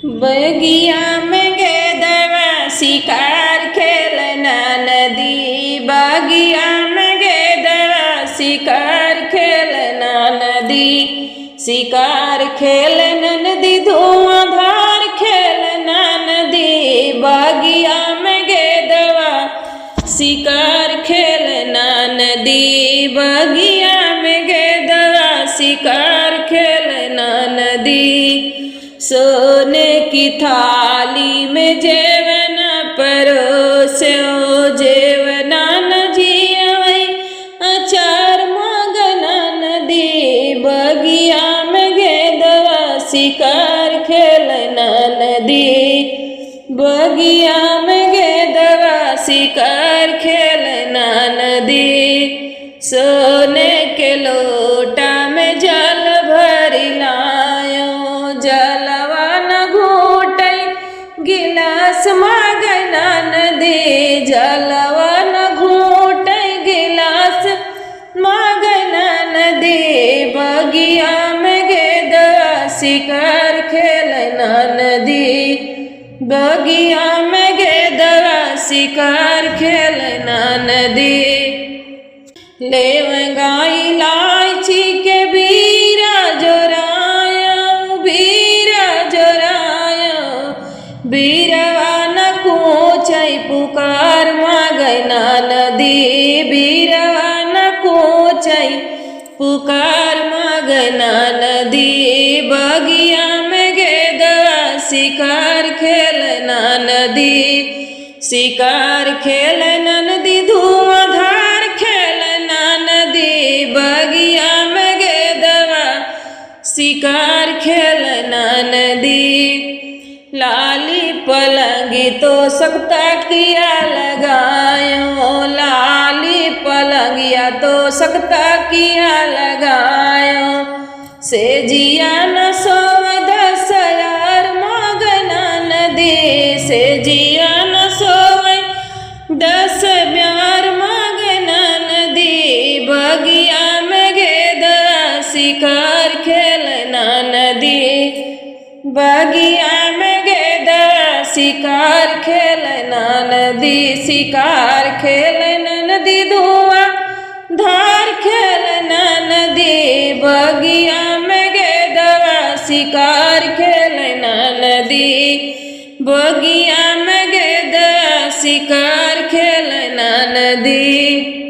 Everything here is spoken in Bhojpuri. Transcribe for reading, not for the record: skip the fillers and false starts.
बगिया में गेदवा शिकार खेलना नदी, बगिया में गेदवा शिकार खेलना नदी, शिकार खेलना नदी धुआंधार खेलना नदी, बगिया में गेदवा शिकार खेलना नदी, बगिया में गेदवा शिकार खेलना नदी। सोने की थाली में जेवना परोस्यो, जेवना न जियवै अचार मगना नदी, बगिया में गेदवा शिकार खेलना नदी, बगिया में गेदवा शिकार खेलना नदी। सोने के लोटा में जल भरी लायो, जलवा न घूटै गिलास मगना नदी, जलवा न घूटै गिलास मगना नदी, बगिया में गेदवा शिकार खेलना नदी, बगिया में गेदवा शिकार खेलना नदी। लेवंगा इलायची के बीरा जोरायो, बीरा जोरायो, बीरवा न कूचै पुकार मगना नदी, बीरवा न कूचै पुकार मगना नदी, बगिया में गेदवा शिकार खेलना नदी, शिकार खेलना नदी धुआंधार खेलना नदी, बगिया में गेदवा शिकार खेलना नदी। लाली पलंगी तो सकता किया लगायो, लाली पलंगिया तो सकता किया लगायो, से जिया न सोव 10 यार मगना नदी, से जिया न सोव 10 प्यार मगना नदी, बगिया में गेदवा शिकार खेलना नदी, बगिया में गेदवा शिकार खेलना नदी, शिकार खेलना नदी धुआंधार खेलना नदी, बगिया में गेदवा शिकार खेलना नदी, बगिया में गेदवा शिकार खेलना नदी।